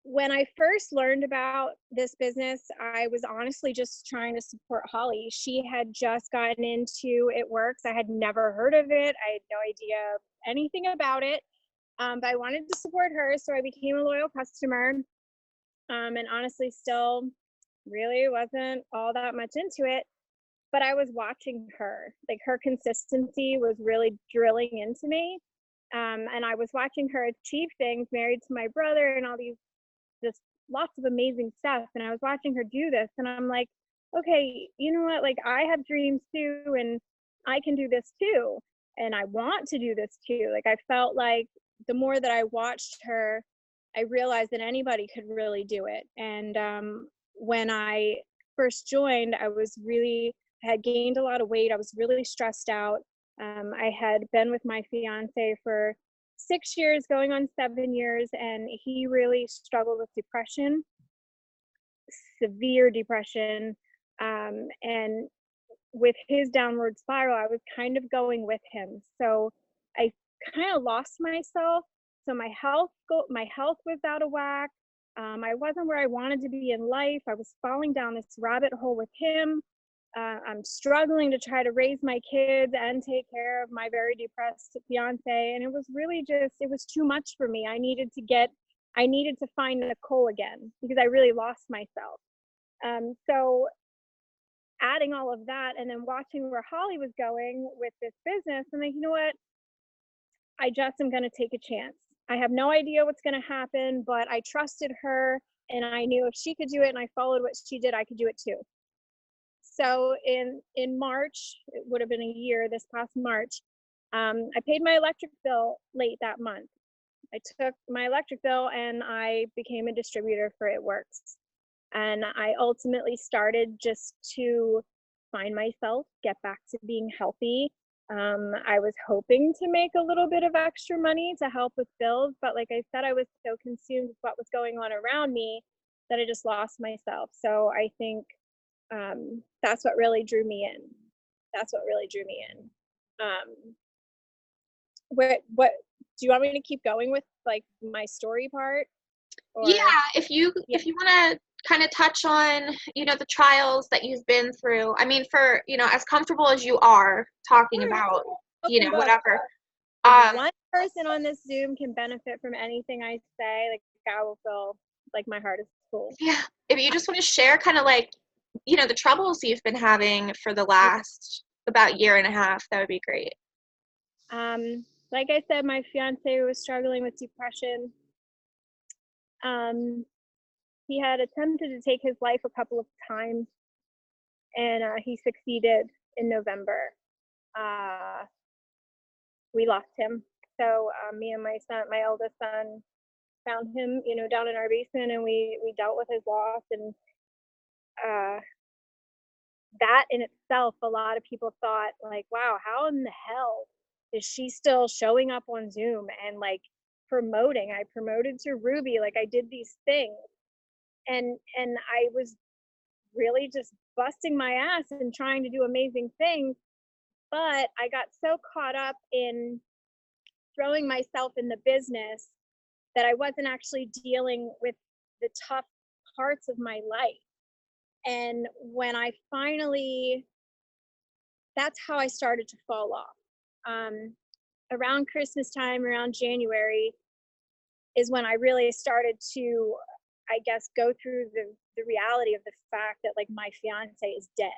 When I first learned about this business, I was honestly just trying to support Holly. She had just gotten into It Works. I had never heard of it. I had no idea anything about it. But I wanted to support her, so I became a loyal customer. And honestly, still really wasn't all that much into it. But I was watching her. Like, her consistency was really drilling into me. And I was watching her achieve things, married to my brother, and all these just lots of amazing stuff. And I was watching her do this, and I'm like, okay, you know what? Like, I have dreams too, and I can do this too. And I want to do this too. Like, I felt like the more that I watched her, I realized that anybody could really do it. And when I first joined, I had gained a lot of weight. I was really stressed out. I had been with my fiance for 6 years, going on 7 years, and he really struggled with depression, severe depression. And with his downward spiral, I was kind of going with him. So I kind of lost myself. So my health was out of whack. I wasn't where I wanted to be in life. I was falling down this rabbit hole with him. I'm struggling to try to raise my kids and take care of my very depressed fiance. And it was too much for me. I needed to find Nicole again because I really lost myself. So adding all of that and then watching where Holly was going with this business, I'm like, you know what? I just am going to take a chance. I have no idea what's going to happen, but I trusted her and I knew if she could do it and I followed what she did, I could do it too. So in March, it would have been a year this past March, I paid my electric bill late that month. I took my electric bill and I became a distributor for It Works. And I ultimately started just to find myself, get back to being healthy. I was hoping to make a little bit of extra money to help with bills, but like I said, I was so consumed with what was going on around me that I just lost myself. So I think that's what really drew me in. That's what really drew me in. What do you want me to keep going with, like, my story part, Yeah, or yeah? if you want to kind of touch on, the trials that you've been through. I mean, for, as comfortable as you are talking Sure, about, open book. whatever. If Um, one person on this Zoom can benefit from anything I say, like, I will feel like my heart is full. yeah, if you just want to share kind of like, the troubles you've been having for the Yeah. last about year and a half, that would be great. Like I said, my fiance was struggling with depression. Um, he had attempted to take his life a couple of times, and he succeeded in November. Uh, we lost him. So me and my eldest son, found him, down in our basement, and we dealt with his loss. And uh, that in itself, a lot of people thought, like, wow, how in the hell is she still showing up on Zoom and, like, promoting? I promoted to Ruby, like, I did these things, and I was really just busting my ass and trying to do amazing things, but I got so caught up in throwing myself in the business that I wasn't actually dealing with the tough parts of my life. And when I finally, that's how I started to fall off. Um, Around Christmas time, around January, is when I really started to, I guess, go through the reality of the fact that, like, my fiance is dead.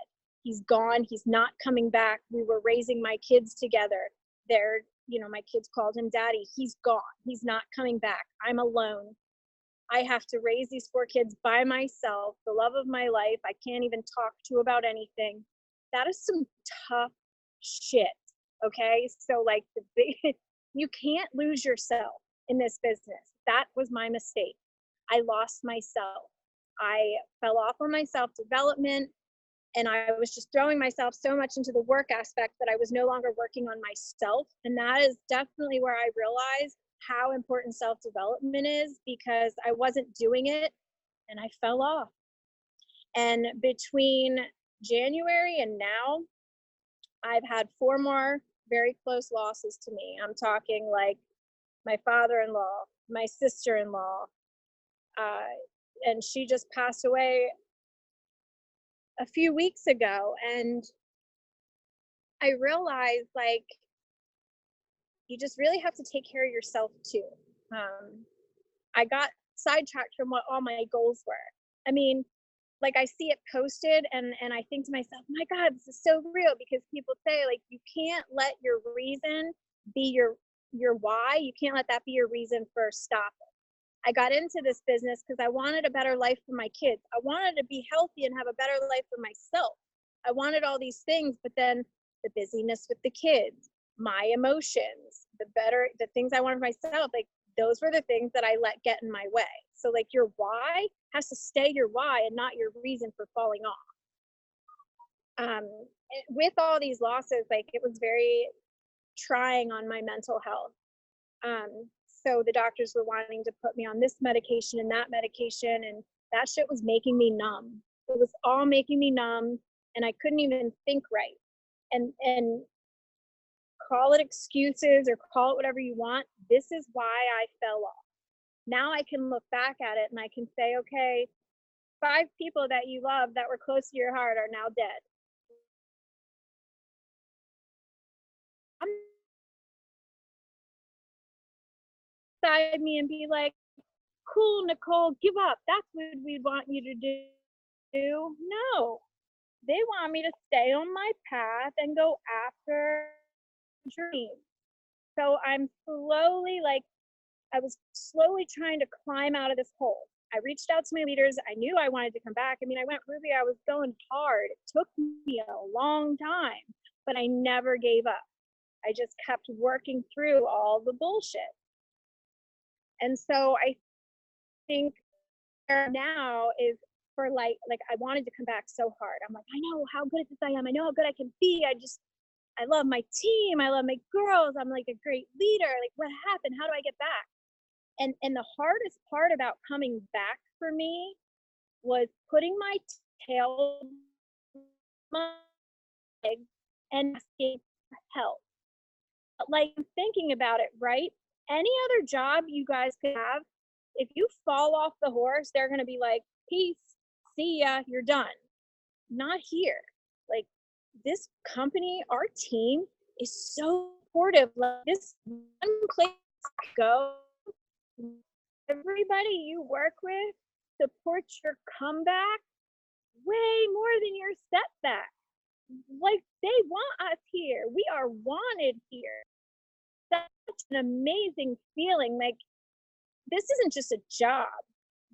He's gone. He's not coming back. We were raising my kids together. My kids called him daddy. He's gone. He's not coming back. I'm alone. I have to raise these 4 kids by myself, the love of my life. I can't even talk to about anything. That is some tough shit. Okay. So, like, you can't lose yourself in this business. That was my mistake. I lost myself. I fell off on my self development, and I was just throwing myself so much into the work aspect that I was no longer working on myself. And that is definitely where I realized how important self development is, because I wasn't doing it and I fell off. And between January and now, I've had 4 more very close losses to me. I'm talking like my father-in-law, my sister-in-law, and she just passed away a few weeks ago. And I realized, like, you just really have to take care of yourself too. I got sidetracked from what all my goals were. I mean, like, I see it posted, and I think to myself, my God, this is so real, because people say, like, you can't let your reason be your why. You can't let that be your reason for stopping. I got into this business because I wanted a better life for my kids. I wanted to be healthy and have a better life for myself. I wanted all these things, but then the busyness with the kids, my emotions, the things I wanted for myself, like, those were the things that I let get in my way. So, like, your why has to stay your why and not your reason for falling off. With all these losses, like, it was very trying on my mental health. So the doctors were wanting to put me on this medication and that medication, and that shit was making me numb. It was all making me numb, and I couldn't even think right. And call it excuses or call it whatever you want. This is why I fell off. Now I can look back at it and I can say, okay, 5 people that you love that were close to your heart are now dead. Beside me and be like, cool, Nicole, give up. That's what we want you to do. No, they want me to stay on my path and go after dreams. So I was slowly trying to climb out of this hole. I reached out to my leaders. I knew I wanted to come back. I mean, I went, Ruby, I was going hard. It took me a long time, but I never gave up. I just kept working through all the bullshit. And so I think now is for like I wanted to come back so hard. I'm like, I know how good at this I am. I know how good I can be. I love my team. I love my girls. I'm like a great leader. Like, what happened? How do I get back? And the hardest part about coming back for me was putting my tail my legs and asking for help. Like, I'm thinking about it, right? Any other job you guys could have, if you fall off the horse, they're gonna be like, peace, see ya, you're done. Not here. Like, this company, our team is so supportive. Like, this one place to go, everybody you work with supports your comeback way more than your setback. Like, they want us here. We are wanted here. That's an amazing feeling. Like, this isn't just a job.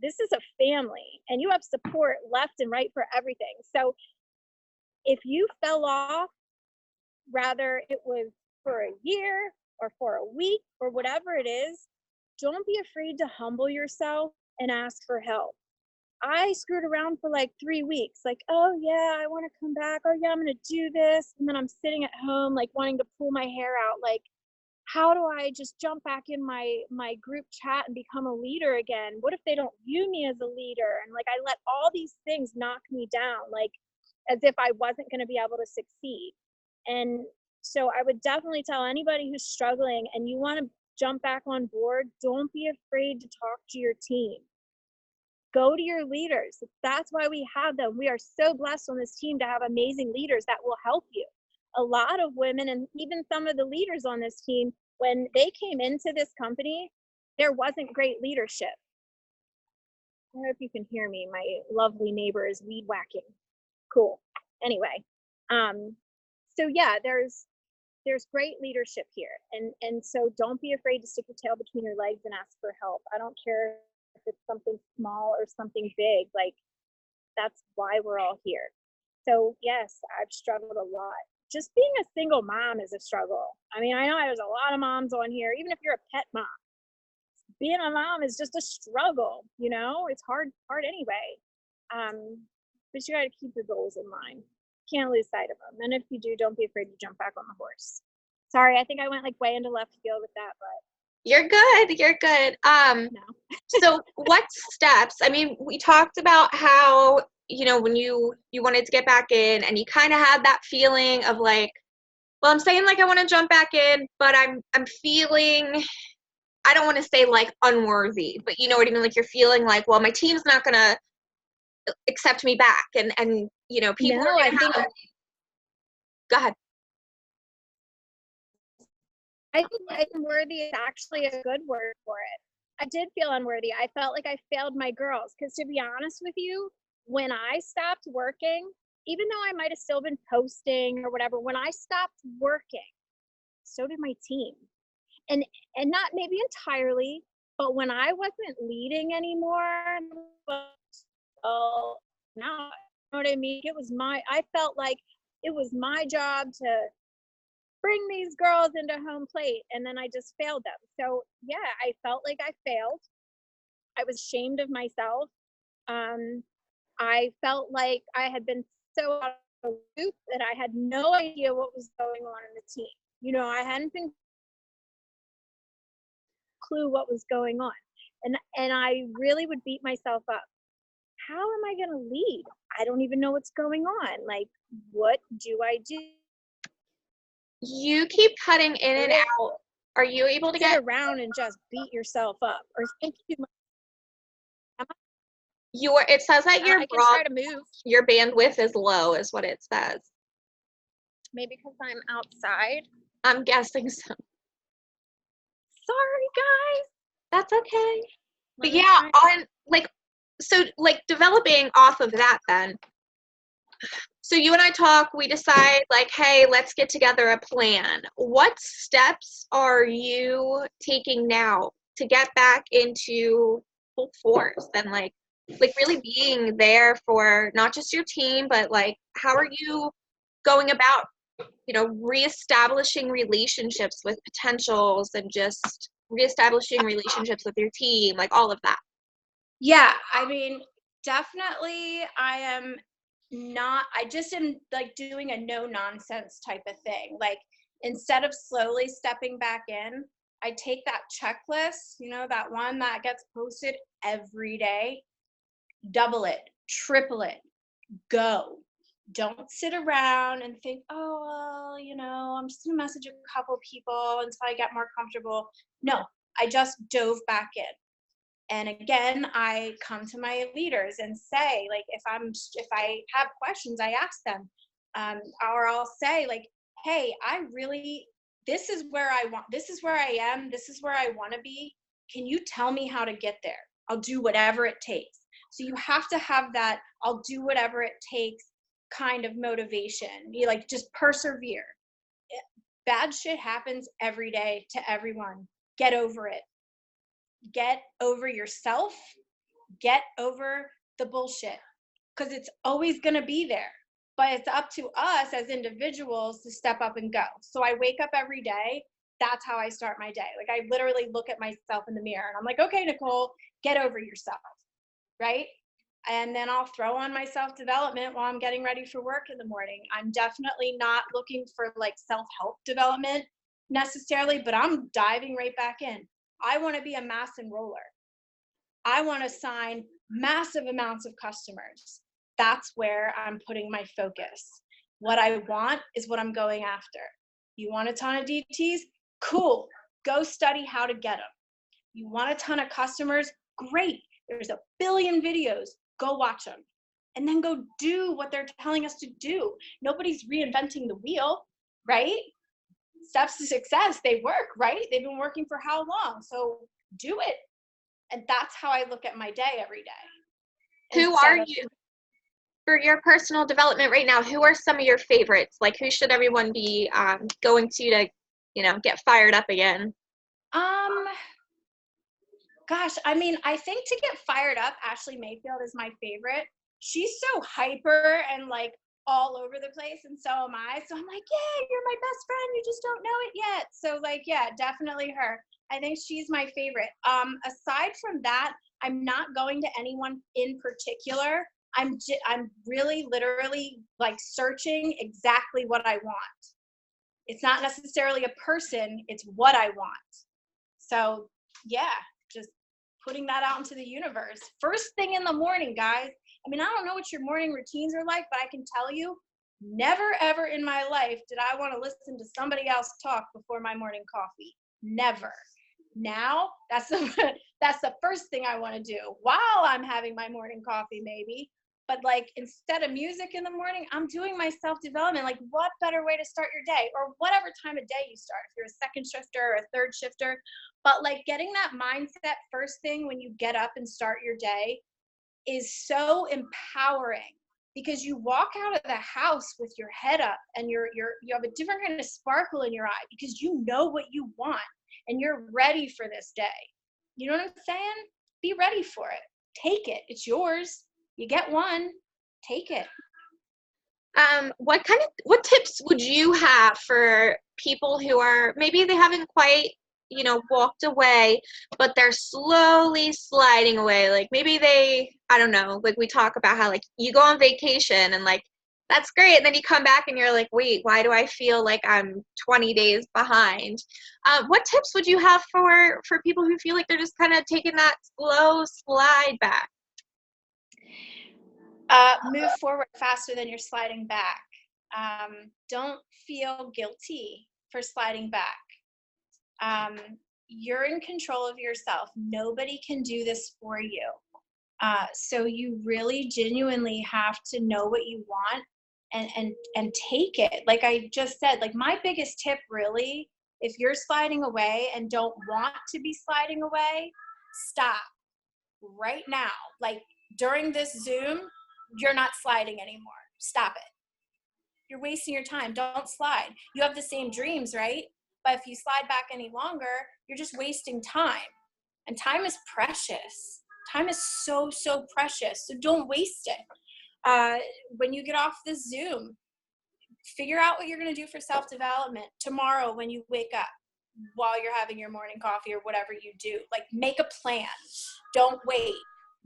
This is a family, and you have support left and right for everything. So if you fell off, rather it was for a year or for a week or whatever it is, don't be afraid to humble yourself and ask for help. I screwed around for like 3 weeks, like, oh yeah, I want to come back. Oh yeah, I'm going to do this. And then I'm sitting at home, like, wanting to pull my hair out. Like, how do I just jump back in my group chat and become a leader again? What if they don't view me as a leader? And like, I let all these things knock me down, like, as if I wasn't going to be able to succeed. And so I would definitely tell anybody who's struggling and you want to jump back on board, don't be afraid to talk to your team. Go to your leaders. That's why we have them. We are so blessed on this team to have amazing leaders that will help you. A lot of women, and even some of the leaders on this team, when they came into this company, there wasn't great leadership. I don't know if you can hear me. My lovely neighbor is weed whacking. Cool. Anyway, so yeah, there's great leadership here, and so don't be afraid to stick your tail between your legs and ask for help. I don't care if it's something small or something big. Like, that's why we're all here. So yes, I've struggled a lot. Just being a single mom is a struggle. I mean, I know there's a lot of moms on here, even if you're a pet mom. Being a mom is just a struggle, you know? It's hard anyway. But you got to keep your goals in mind. Can't lose sight of them. And if you do, don't be afraid to jump back on the horse. Sorry, I think I went like way into left field with that, but You're good. no. So what steps? I mean, we talked about how, you know, when you wanted to get back in and you kind of had that feeling of like, well, I'm saying like I want to jump back in, but I'm feeling I don't want to say like unworthy, but you know what I mean? Like you're feeling like, well, my team's not going to accept me back. And, you know, people are No, I going to think have, go ahead. I think unworthy is actually a good word for it. I did feel unworthy. I felt like I failed my girls because, to be honest with you, when I stopped working, even though I might have still been posting or whatever, when I stopped working, so did my team. And not maybe entirely, but when I wasn't leading anymore, well, now, you know what I mean? I felt like it was my job to bring these girls into home plate, and then I just failed them. So yeah, I felt like I failed. I was ashamed of myself. um I felt like I had been so out of the loop that I had no idea what was going on in the team. I hadn't been clue what was going on, and I really would beat myself up. How am I going to lead? I don't even know what's going on. Like, what do I do? You keep cutting in and out. Are you able to Sit get around and just beat yourself up or think too much. it says that I can try to move. your bandwidth is low is what it says. Maybe because I'm outside. I'm guessing so. Sorry, guys. That's okay. But Let me yeah, try. on like, so like developing off of that then. So you and I talk, we decide like, hey, let's get together a plan. What steps are you taking now to get back into full force and like really being there for not just your team, but like how are you going about, you know, reestablishing relationships with potentials and just reestablishing relationships with your team, like all of that? Yeah, I mean, definitely I just am like doing a no nonsense type of thing. Like, instead of slowly stepping back in, I take that checklist, that one that gets posted every day, double it, triple it, go. Don't sit around and think, oh, well, I'm just gonna message a couple people until I get more comfortable. No, I just dove back in. And again, I come to my leaders and say, like, if I have questions, I ask them. Or I'll say, like, hey, this is where I am, this is where I want to be. Can you tell me how to get there? I'll do whatever it takes. So you have to have that I'll do whatever it takes kind of motivation. You like just persevere. Bad shit happens every day to everyone. Get over it. Get over yourself. Get over the bullshit, because it's always going to be there. But it's up to us as individuals to step up and go. So I wake up every day. That's how I start my day. Like, I literally look at myself in the mirror and I'm like, okay, Nicole, get over yourself. Right. And then I'll throw on my self development while I'm getting ready for work in the morning. I'm definitely not looking for like self help development necessarily, but I'm diving right back in. I want to be a mass enroller. I want to sign massive amounts of customers. That's where I'm putting my focus. What I want is what I'm going after. You want a ton of DTs? Cool. Go study how to get them. You want a ton of customers? Great. There's a billion videos. Go watch them. And then go do what they're telling us to do. Nobody's reinventing the wheel, right? Steps to success, they work, right? They've been working for how long? So do it. And that's how I look at my day every day. Who are you for your personal development right now? Who are some of your favorites? Like, who should everyone be going to, you know, get fired up again? Gosh, I mean, I think to get fired up, Ashley Mayfield is my favorite. She's so hyper and like all over the place, and so am I. So I'm like, yeah, you're my best friend. You just don't know it yet. So like, yeah, definitely her. I think she's my favorite. Aside from that, I'm not going to anyone in particular. I'm really literally like searching exactly what I want. It's not necessarily a person, it's what I want. So yeah, just putting that out into the universe. First thing in the morning, guys. I mean, I don't know what your morning routines are like, but I can tell you, never ever in my life did I want to listen to somebody else talk before my morning coffee. Never. Now, that's the that's the first thing I want to do while I'm having my morning coffee, maybe. But like, instead of music in the morning, I'm doing my self-development. Like, what better way to start your day, or whatever time of day you start, if you're a second shifter or a third shifter. But like, getting that mindset first thing when you get up and start your day is so empowering, because you walk out of the house with your head up, and you have a different kind of sparkle in your eye, because you know what you want and you're ready for this day. You know what I'm saying? Be ready for it. Take it. It's yours. You get one. Take it. What tips would you have for people who are, maybe they haven't quite, walked away, but they're slowly sliding away? Like maybe I don't know, like we talk about how like you go on vacation and like that's great, and then you come back and you're like, wait, why do I feel like I'm 20 days behind? What tips would you have for people who feel like they're just kind of taking that slow slide back? Move forward faster than you're sliding back. Don't feel guilty for sliding back. Um, you're in control of yourself. Nobody can do this for you. So you really genuinely have to know what you want, and take it. Like I just said, like my biggest tip really, if you're sliding away and don't want to be sliding away, stop right now. Like during this Zoom, you're not sliding anymore. Stop it. You're wasting your time. Don't slide. You have the same dreams, right? But if you slide back any longer, you're just wasting time. And time is precious. Time is so, so precious. So don't waste it. When you get off this Zoom, figure out what you're going to do for self-development tomorrow when you wake up, while you're having your morning coffee or whatever you do. Like, make a plan. Don't wait.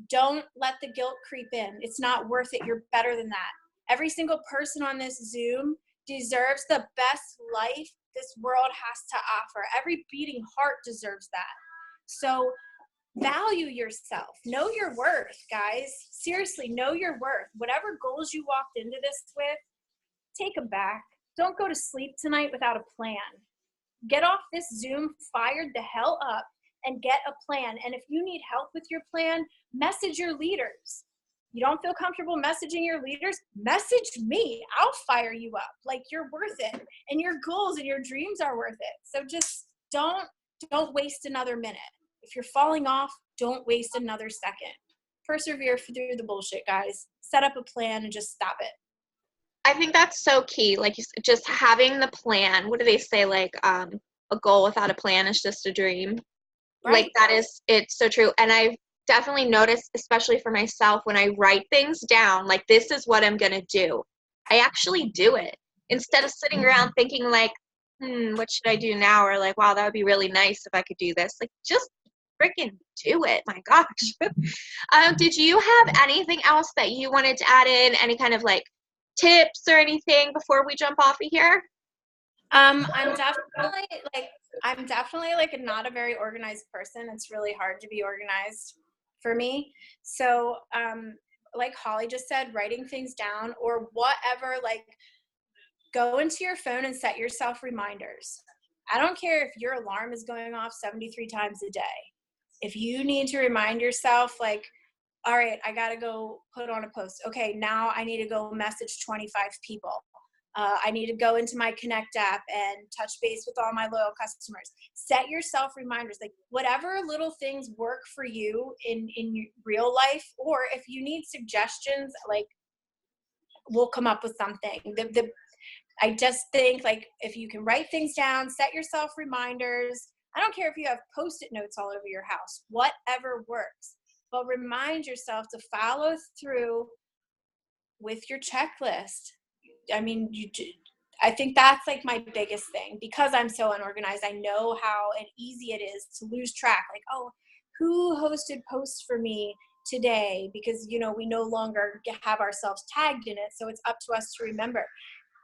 Don't let the guilt creep in. It's not worth it. You're better than that. Every single person on this Zoom deserves the best life this world has to offer. Every beating heart deserves that. So value yourself. Know your worth, guys. Seriously, know your worth. Whatever goals you walked into this with, take them back. Don't go to sleep tonight without a plan. Get off this Zoom fired the hell up and get a plan. And if you need help with your plan, message your leaders. You don't feel comfortable messaging your leaders? Message me. I'll fire you up. Like, you're worth it. And your goals and your dreams are worth it. So just don't waste another minute. If you're falling off, don't waste another second. Persevere through the bullshit, guys. Set up a plan and just stop it. I think that's so key. Like just having the plan. What do they say? Like a goal without a plan is just a dream. Right. Like it's so true. And I've definitely noticed, especially for myself, when I write things down, like this is what I'm gonna do, I actually do it instead of sitting around thinking like, what should I do now? Or like, wow, that would be really nice if I could do this. Like, just freaking do it. My gosh. Did you have anything else that you wanted to add in? Any kind of like tips or anything before we jump off of here? I'm definitely like not a very organized person. It's really hard to be organized for me. So, like Holly just said, writing things down or whatever, like, go into your phone and set yourself reminders. I don't care if your alarm is going off 73 times a day. If you need to remind yourself, like, all right, I got to go put on a post. Okay, now I need to go message 25 people. I need to go into my Connect app and touch base with all my loyal customers. Set yourself reminders, like whatever little things work for you in real life, or if you need suggestions, like we'll come up with something. I just think like if you can write things down, set yourself reminders. I don't care if you have Post-it notes all over your house, whatever works. But remind yourself to follow through with your checklist. I mean, I think that's like my biggest thing, because I'm so unorganized. I know how easy it is to lose track. Like, oh, who hosted posts for me today? Because, we no longer have ourselves tagged in it. So it's up to us to remember.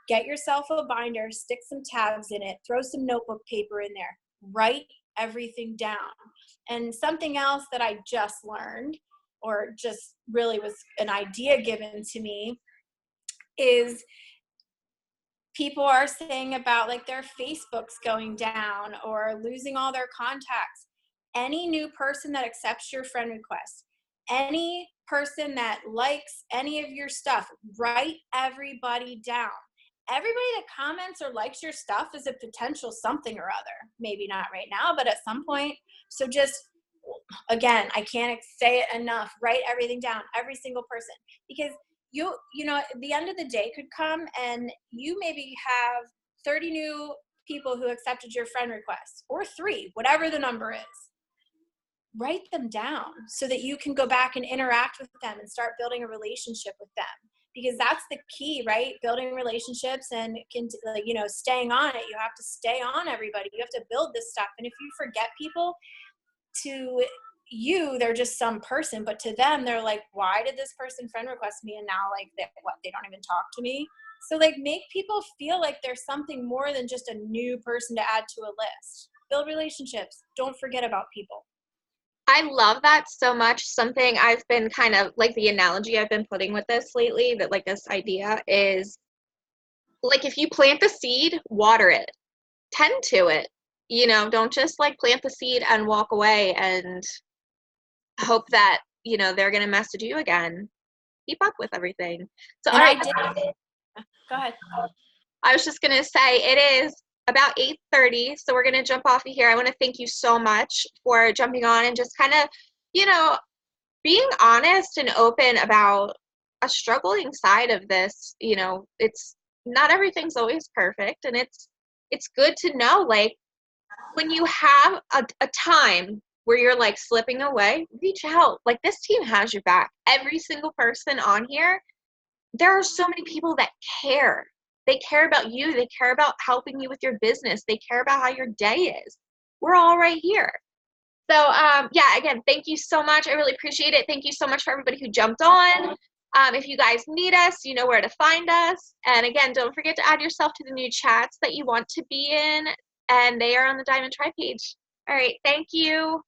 Get yourself a binder, stick some tabs in it, throw some notebook paper in there, write everything down. And something else that I just learned, or just really was an idea given to me, is people are saying about like their Facebooks going down or losing all their contacts. any new person that accepts your friend request, any person that likes any of your stuff, write everybody down. Everybody that comments or likes your stuff is a potential something or other. Maybe not right now, but at some point. So just, again, I can't say it enough. Write everything down, every single person, because you know, the end of the day could come and you maybe have 30 new people who accepted your friend request, or 3, whatever the number is. Write them down so that you can go back and interact with them and start building a relationship with them, because that's the key, right? Building relationships and you know, staying on it. You have to stay on everybody. You have to build this stuff. And if you forget people, to you they're just some person, but to them they're like, why did this person friend request me? And now like they don't even talk to me. So like, make people feel like there's something more than just a new person to add to a list. Build relationships. Don't forget about people. I love that so much. Something I've been kind of like, the analogy I've been putting with this lately, that like this idea is like, if you plant the seed, water it, tend to it, you know, don't just like plant the seed and walk away and hope that, you know, they're going to message you again. Keep up with everything. So, And all right. I did. Go ahead. I was just going to say, it is about 8:30, so we're going to jump off of here. I want to thank you so much for jumping on and just kind of, you know, being honest and open about a struggling side of this. You know, it's not everything's always perfect, and it's good to know, like, when you have a time where you're like slipping away, reach out. Like, this team has your back. Every single person on here, there are so many people that care. They care about you. They care about helping you with your business. They care about how your day is. We're all right here. So, yeah, again, thank you so much. I really appreciate it. Thank you so much for everybody who jumped on. If you guys need us, you know where to find us. And again, don't forget to add yourself to the new chats that you want to be in. And they are on the Diamond Tribe page. All right, thank you.